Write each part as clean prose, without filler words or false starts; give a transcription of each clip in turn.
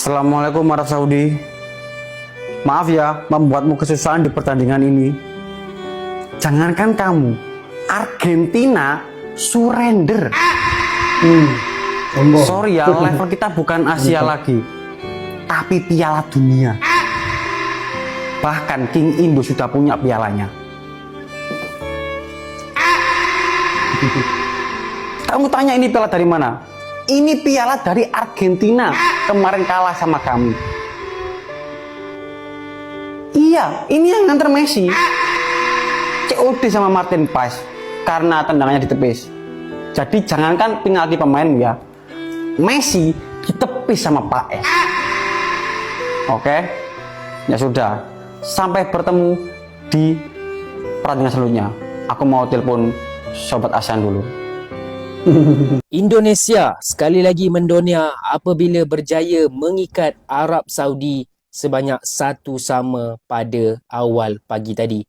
Assalamualaikum Arab Saudi. Maaf ya membuatmu kesusahan di pertandingan ini. Jangankan kamu, Argentina surrender. Sorry ya, level kita bukan Asia lagi, tapi Piala Dunia. Bahkan King Indo sudah punya pialanya. Kamu tanya ini piala dari mana? Ini piala dari Argentina. Kemarin kalah sama kamu. Iya, ini yang nganter Messi. COD sama Martin Paes karena tendangannya ditepis. Jadi jangankan penalti pemain ya, Messi ditepis sama Paes. Oke, ya sudah. Sampai bertemu di pertandingan selanjutnya. Aku mau telepon Sobat ASEAN dulu. Indonesia sekali lagi mendonia apabila berjaya mengikat Arab Saudi sebanyak 1-1 pada awal pagi tadi.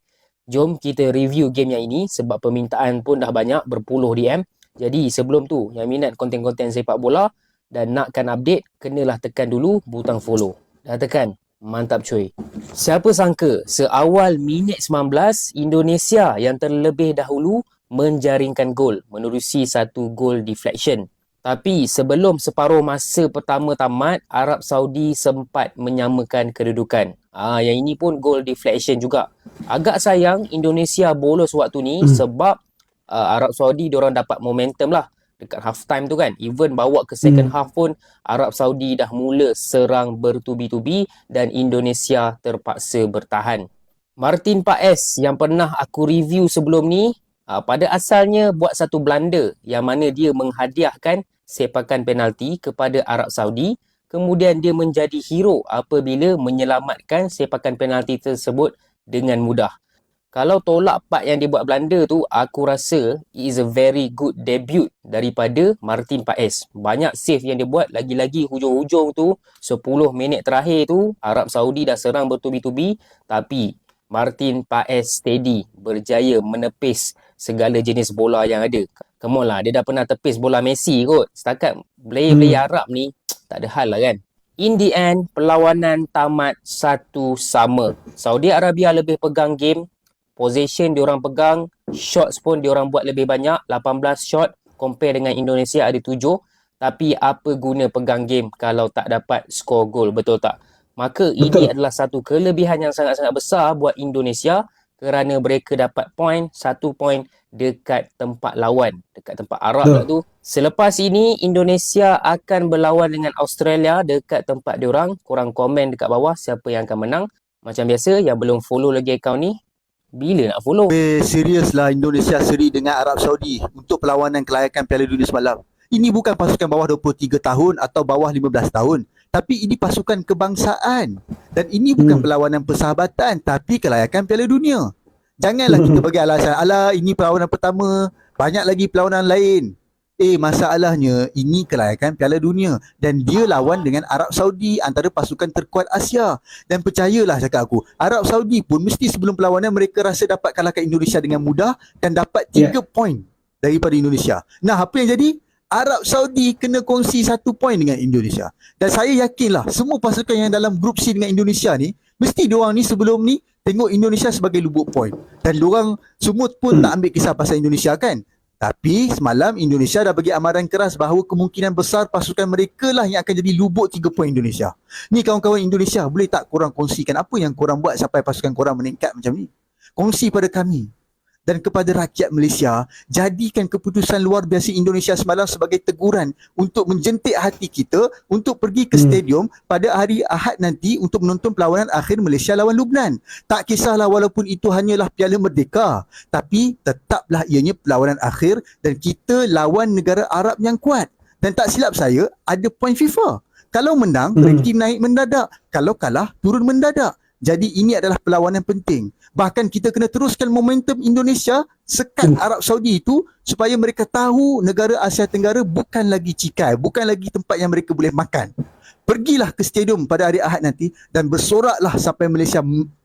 Jom kita review game yang ini sebab permintaan pun dah banyak, berpuluh DM. Jadi sebelum tu, yang minat konten-konten sepak bola dan nakkan update, kenalah tekan dulu butang follow. Dah tekan? Mantap cuy. Siapa sangka seawal minit 19, Indonesia yang terlebih dahulu menjaringkan gol menerusi satu gol deflection. Tapi sebelum separuh masa pertama tamat, Arab Saudi sempat menyamakan kedudukan. Yang ini pun gol deflection juga. Agak sayang Indonesia bolos waktu ni sebab Arab Saudi diorang dapat momentum lah dekat half time tu kan. Even bawa ke second half pun Arab Saudi dah mula serang bertubi-tubi dan Indonesia terpaksa bertahan. Martin Paes yang pernah aku review sebelum ni, pada asalnya buat satu blunder yang mana dia menghadiahkan sepakan penalti kepada Arab Saudi, kemudian dia menjadi hero apabila menyelamatkan sepakan penalti tersebut dengan mudah. Kalau tolak part yang dia buat blunder tu, aku rasa it is a very good debut daripada Martin Paes. Banyak save yang dia buat, lagi-lagi hujung-hujung tu 10 minit terakhir tu Arab Saudi dah serang bertubi-tubi, tapi Martin Paes steady, berjaya menepis segala jenis bola yang ada. Come on lah, dia dah pernah tepis bola Messi kot. Setakat player-player Arab ni, tak ada hal lah kan. In the end, perlawanan tamat 1-1. Saudi Arabia lebih pegang game. Possession diorang pegang. Shots pun diorang buat lebih banyak. 18 shot compare dengan Indonesia ada 7. Tapi apa guna pegang game kalau tak dapat skor gol, betul tak? Maka ini adalah satu kelebihan yang sangat-sangat besar buat Indonesia kerana mereka dapat point, 1 point dekat tempat lawan, dekat tempat Arab lah tu. Selepas ini, Indonesia akan berlawan dengan Australia dekat tempat diorang. Korang komen dekat bawah siapa yang akan menang. Macam biasa, yang belum follow lagi akaun ni, bila nak follow? Serius lah Indonesia seri dengan Arab Saudi untuk perlawanan kelayakan Piala Dunia semalam. Ini bukan pasukan bawah 23 tahun atau bawah 15 tahun. Tapi ini pasukan kebangsaan. Dan ini bukan perlawanan persahabatan, tapi kelayakan Piala Dunia. Janganlah kita bagi alasan, alah ini perlawanan pertama, banyak lagi perlawanan lain. Masalahnya ini kelayakan Piala Dunia. Dan dia lawan dengan Arab Saudi, antara pasukan terkuat Asia. Dan percayalah cakap aku, Arab Saudi pun mesti sebelum perlawanan mereka rasa dapat kalahkan Indonesia dengan mudah dan dapat 3 poin daripada Indonesia. Nah, apa yang jadi? Arab Saudi kena kongsi 1 poin dengan Indonesia. Dan saya yakinlah semua pasukan yang dalam grup C dengan Indonesia ni, mesti diorang ni sebelum ni tengok Indonesia sebagai lubuk poin. Dan diorang semua pun tak ambil kisah pasal Indonesia kan. Tapi semalam Indonesia dah bagi amaran keras bahawa kemungkinan besar pasukan mereka lah yang akan jadi lubuk 3 poin Indonesia. Ni kawan-kawan Indonesia, boleh tak korang kongsikan apa yang korang buat sampai pasukan korang meningkat macam ni? Kongsi pada kami. Dan kepada rakyat Malaysia, jadikan keputusan luar biasa Indonesia semalam sebagai teguran untuk menjentik hati kita untuk pergi ke stadium pada hari Ahad nanti untuk menonton perlawanan akhir Malaysia lawan Lubnan. Tak kisahlah walaupun itu hanyalah Piala Merdeka, tapi tetaplah ianya perlawanan akhir dan kita lawan negara Arab yang kuat. Dan tak silap saya, ada poin FIFA. Kalau menang, ranking naik mendadak. Kalau kalah, turun mendadak. Jadi ini adalah perlawanan penting. Bahkan kita kena teruskan momentum Indonesia sekat Arab Saudi itu supaya mereka tahu negara Asia Tenggara bukan lagi cikai, bukan lagi tempat yang mereka boleh makan. Pergilah ke stadium pada hari Ahad nanti dan bersoraklah sampai Malaysia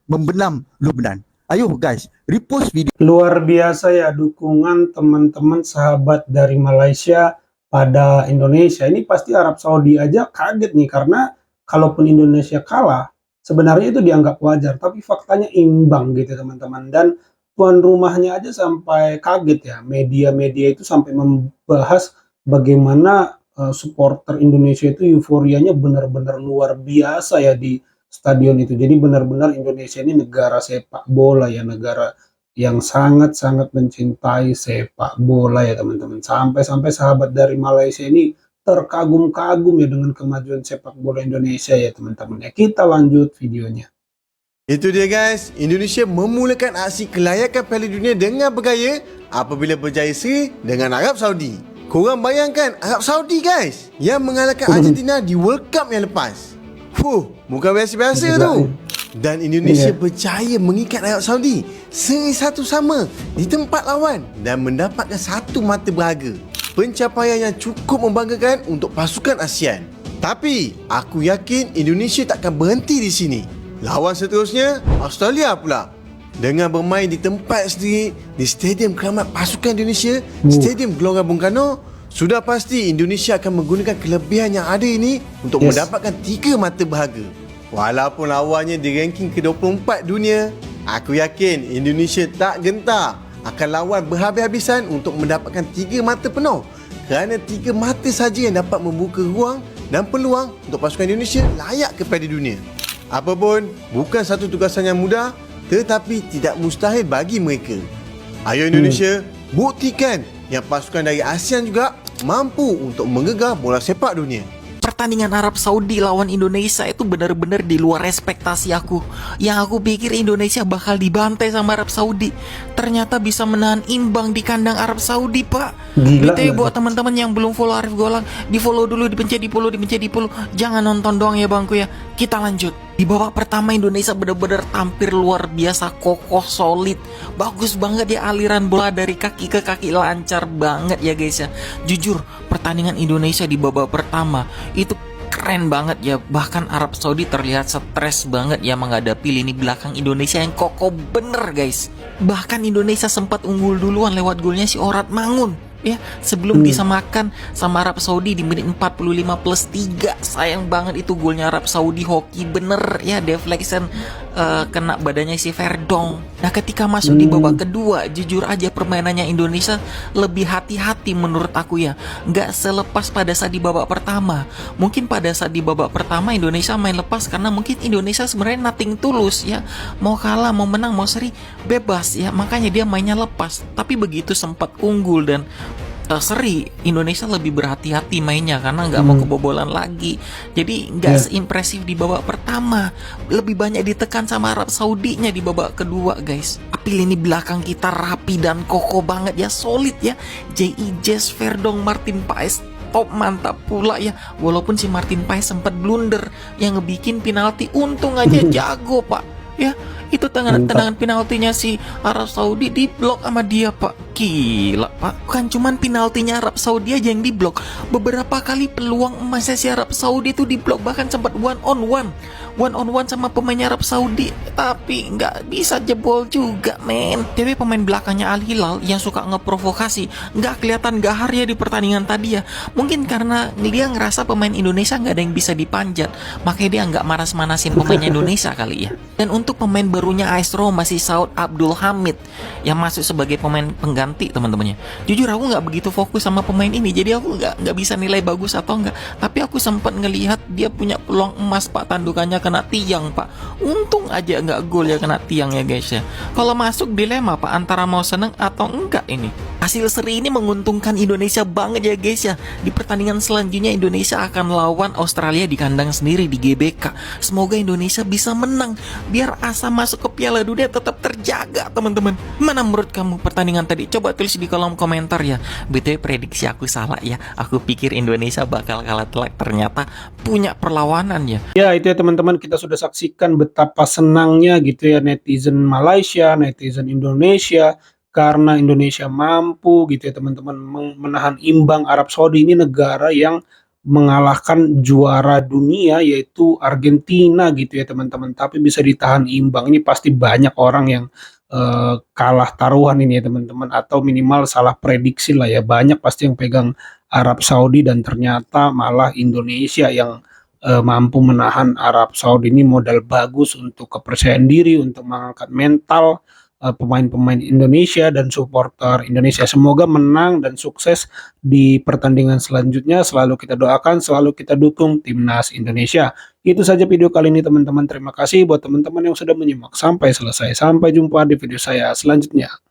membenam Lubnan. Ayo guys, repost video. Luar biasa ya dukungan teman-teman sahabat dari Malaysia pada Indonesia. Ini pasti Arab Saudi aja kaget nih, karena kalaupun Indonesia kalah, sebenarnya itu dianggap wajar, tapi faktanya imbang gitu teman-teman. Dan tuan rumahnya aja sampai kaget ya, media-media itu sampai membahas bagaimana supporter Indonesia itu euforianya benar-benar luar biasa ya di stadion itu. Jadi benar-benar Indonesia ini negara sepak bola ya, negara yang sangat-sangat mencintai sepak bola ya teman-teman. Sampai-sampai sahabat dari Malaysia ini terkagum-kagum ya dengan kemajuan sepak bola Indonesia ya teman-teman. Ya, kita lanjut videonya. Itu dia guys, Indonesia memulakan aksi kelayakan Piala Dunia dengan bergaya apabila berjaya seri dengan Arab Saudi. Korang bayangkan Arab Saudi guys yang mengalahkan Argentina di World Cup yang lepas. Bukan biasa-biasa tu. Dan Indonesia berjaya mengikat Arab Saudi seri satu sama di tempat lawan dan mendapatkan satu mata berharga. Pencapaian yang cukup membanggakan untuk pasukan ASEAN. Tapi aku yakin Indonesia takkan berhenti di sini. Lawan seterusnya, Australia pula. Dengan bermain di tempat sendiri di Stadium Keramat Pasukan Indonesia, Stadium Gelora Bung Karno, sudah pasti Indonesia akan menggunakan kelebihan yang ada ini untuk mendapatkan 3 mata berharga. Walaupun lawannya di ranking ke-24 dunia, aku yakin Indonesia tak gentar akan lawan berhabis-habisan untuk mendapatkan 3 mata penuh. Kerana 3 mata saja yang dapat membuka ruang dan peluang untuk pasukan Indonesia layak ke Piala Dunia. Apapun, bukan satu tugasan yang mudah, tetapi tidak mustahil bagi mereka. Ayo Indonesia, buktikan yang pasukan dari ASEAN juga mampu untuk menggegar bola sepak dunia. Pertandingan Arab Saudi lawan Indonesia itu benar-benar di luar ekspektasi aku. Yang aku pikir Indonesia bakal dibantai sama Arab Saudi, ternyata bisa menahan imbang di kandang Arab Saudi, Pak. BTW buat teman-teman yang belum follow Arif Golang, di follow dulu, dipencet di follow. Jangan nonton doang ya bangku ya. Kita lanjut. Di babak pertama Indonesia benar-benar tampil luar biasa, kokoh, solid. Bagus banget ya aliran bola dari kaki ke kaki, lancar banget ya guys ya. Jujur, pertandingan Indonesia di babak pertama itu keren banget ya. Bahkan Arab Saudi terlihat stres banget ya menghadapi lini belakang Indonesia yang kokoh bener guys. Bahkan Indonesia sempat unggul duluan lewat golnya si Orad Mangun ya, sebelum disamakan sama Arab Saudi di menit 45+3. Sayang banget itu golnya Arab Saudi, hoki bener ya, deflection kena badannya si Verdong. Nah ketika masuk di babak kedua, jujur aja permainannya Indonesia lebih hati-hati menurut aku ya. Nggak selepas pada saat di babak pertama. Mungkin pada saat di babak pertama Indonesia main lepas karena mungkin Indonesia sebenarnya nothing tulus ya, mau kalah mau menang mau seri bebas ya, makanya dia mainnya lepas. Tapi begitu sempat unggul dan seri, Indonesia lebih berhati-hati mainnya karena nggak mau kebobolan lagi. Jadi nggak seimpresif di babak pertama, lebih banyak ditekan sama Arab Saudinya di babak kedua guys. Tapi lini belakang kita rapi dan kokoh banget ya, solid ya. J.I. Jess, Verdong, Martin Paes top, mantap pula ya. Walaupun si Martin Paes sempat blunder yang ngebikin penalti, untung aja jago pak ya. Itu tendangan penaltinya si Arab Saudi diblok sama dia pak. Gila pak, bukan cuman penaltinya Arab Saudi aja yang diblok, beberapa kali peluang emasnya si Arab Saudi itu diblok. Bahkan sempat one on one sama pemain Arab Saudi, tapi nggak bisa jebol juga men. Tapi pemain belakangnya Al Hilal yang suka ngeprovokasi nggak kelihatan gahar ya di pertandingan tadi ya. Mungkin karena dia ngerasa pemain Indonesia nggak ada yang bisa dipanjat, makanya dia nggak manas-manasin pemain Indonesia kali ya. Dan untuk pemain barunya AS Roma si Saud Abdul Hamid yang masuk sebagai pemain pengganti teman-temannya. Jujur aku nggak begitu fokus sama pemain ini, jadi aku nggak bisa nilai bagus atau enggak. Tapi aku sempat ngelihat dia punya peluang emas pak, tandukannya kena tiang pak. Untung aja nggak gol ya, kena tiang ya guys ya. Kalau masuk dilema pak antara mau seneng atau enggak ini. Hasil seri ini menguntungkan Indonesia banget ya guys ya. Di pertandingan selanjutnya Indonesia akan lawan Australia di kandang sendiri di GBK. Semoga Indonesia bisa menang biar asa masuk ke Piala Dunia tetap terjaga teman-teman. Mana menurut kamu pertandingan tadi? Coba tulis di kolom komentar ya. BTW prediksi aku salah ya. Aku pikir Indonesia bakal kalah telak, ternyata punya perlawanan ya. Ya itu ya teman-teman, kita sudah saksikan betapa senangnya gitu ya netizen Malaysia, netizen Indonesia, karena Indonesia mampu gitu ya teman-teman menahan imbang Arab Saudi. Ini negara yang mengalahkan juara dunia yaitu Argentina gitu ya teman-teman, tapi bisa ditahan imbang. Ini pasti banyak orang yang kalah taruhan ini ya teman-teman, atau minimal salah prediksi lah ya. Banyak pasti yang pegang Arab Saudi dan ternyata malah Indonesia yang mampu menahan Arab Saudi. Ini modal bagus untuk kepercayaan diri, untuk mengangkat mental pemain-pemain Indonesia dan supporter Indonesia. Semoga menang dan sukses di pertandingan selanjutnya. Selalu kita doakan, selalu kita dukung timnas Indonesia. Itu saja video kali ini teman-teman. Terima kasih buat teman-teman yang sudah menyimak sampai selesai. Sampai jumpa di video saya selanjutnya.